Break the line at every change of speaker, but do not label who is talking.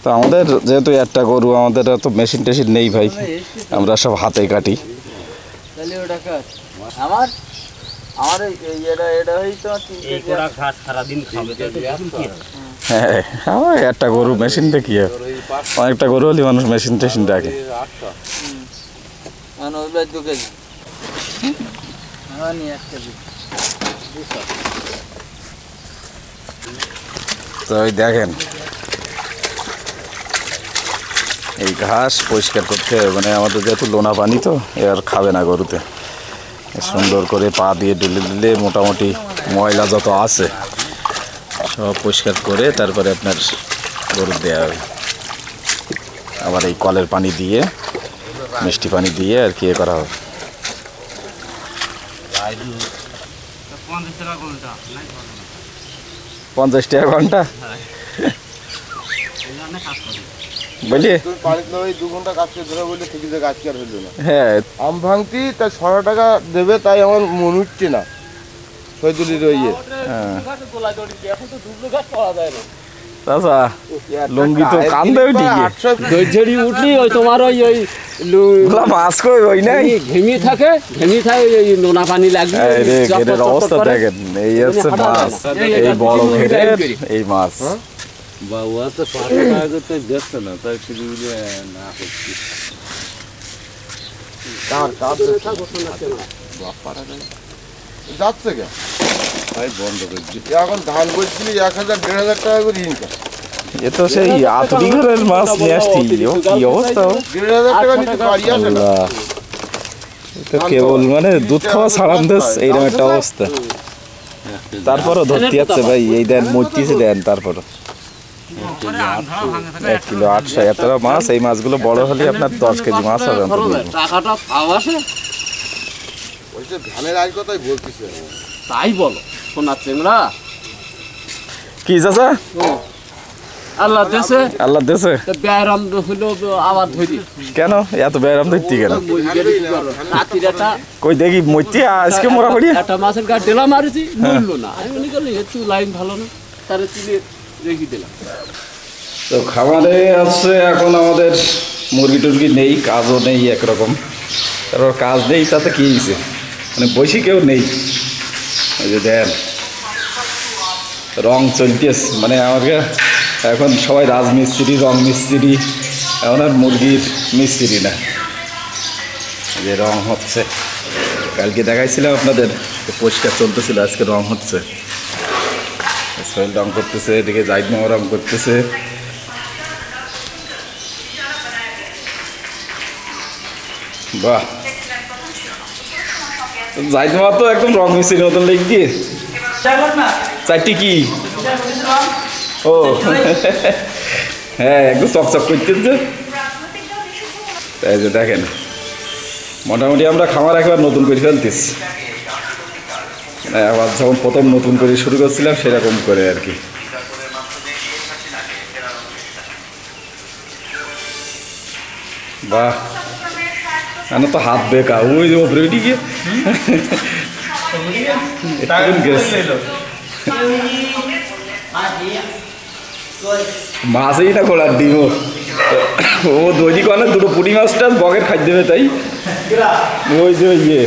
তো আমাদের যেহেতু একটা গরু, আমাদের তো মেশিন টেশিন নেই ভাই, আমরা সব হাতে কাটি। হ্যাঁ, আমার একটা গরু মেশিন দেখি, অনেকটা গরু হলে মানুষ মেশিন টেশিন ডাকে। তো ওই দেখেন, এই ঘাস পরিষ্কার করতে মানে আমাদের যেহেতু লোনা পানি, তো এর খাবে না গরুতে। সুন্দর করে পা দিয়ে ঢেলে দিলে মোটামুটি ময়লা যত আছে সব পরিষ্কার করে তারপরে আপনার গরু দেওয়া হবে। আবার এই কলের পানি দিয়ে, মিষ্টি পানি দিয়ে আর কি করা হবে। 50 টাকা ঘন্টা বলি,
2 ঘন্টা কাজ করে ধরে বললে ঠিকই কাজ কি আর হইল না।
হ্যাঁ,
আম ভাঙতি তাই 6 টাকা দেবে, তাই আমার মন উঠছে না। শহীদুলির ওই
চাচা লুঙ্গি তো কান্দে
ঝড়ি উঠলি ওই তোমার ওই
মাছ কই ওই নাই,
ঘেমি থাকে ওই নোনা পানি লাগবে।
ঘেরের অবস্থা দেখেন, এই হচ্ছে মাছ, এই বড় ঘেরের এই মাছ।
বাবা তো 5 টাকা করতে দেখছে না, তাই শুধু না করছি।
যাচ্ছে কে
ভাই বন্ধ করে দিই।
এখন ধান বলছিলি 1000-1500 টাকা করে ইনকাম।
এ তো সেই আতরি ঘরের মাছ নিয়ে আসছি। কি অবস্থা,
1500 টাকা নিতে পারি আসে না।
তো কেবল মানে দুধ খাওয়া ছাড়ান দেশ, এইরকম একটা অবস্থা। তারপরও ধরতে যাচ্ছে ভাই, এই দেন মরতেছে দেন, তারপরও 1 কিলো 800 এত মাছ। এই মাছগুলো বড় হলে আপনার 10 কেজি মাছ হবে।
টাকাটা পাওয়া আছে,
ওই যে ধানের আয় কথাই বলতেছে।
তাই বলো সোনার চেংড়া
কি চাচা,
আল্লাহ দেশে
আল্লাহ দেশে
ব্যায়াম হইলো আবার ধরি।
কেন এত ব্যায়াম ধরতে কেন?
রাত্রিটা
কই দেখি মরতে আজকে মোরা পড়ি
একটা মাছের গাছ দিলাম মারিছি, মরলো না। আমি মনে করলি একটু লাইন ভালো না, তারে চিনে রেখে দিলাম।
তো খাবারে আছে এখন আমাদের মুরগি টুরগি নেই, কাজও নেই একরকম। তারপর কাজ নেই তাতে কি হয়েছে, মানে বসে কেউ নেই। ওই যে দেন রং চলতেছে, মানে আমাকে এখন সবাই রাজমিস্ত্রি, রং মিস্ত্রি, এখন আর মুরগির মিস্ত্রি না। যে রং হচ্ছে, কালকে দেখাইছিলাম আপনাদের, পরিষ্কার চলতেছিল, আজকে রং হচ্ছে। সোহেল রং করতেছে, এদিকে জাহিদ মামা রং করতেছে। বাহ, জাহিদ মামা তো একদম রং মিস্ত্রির মতন লেগে দিয়ে 4টি কি, ও হ্যাঁ একদম চকচক করতেছে। তাই যে দেখেন, মোটামুটি আমরা খামার একবার নতুন করে ফেলতেছি। আবার যখন প্রথম নতুন করে শুরু করছিলাম সেরকম করে আর কি। বাহ, না তো হাত বেকা, ওই যে ওপরে উঠি গিয়ে মাছই না খোলার ডিম, ও দৈনিক অনেক দুটো পুঁটি মাছটা বগের খাই দেবে, তাই ওই যে ইয়ে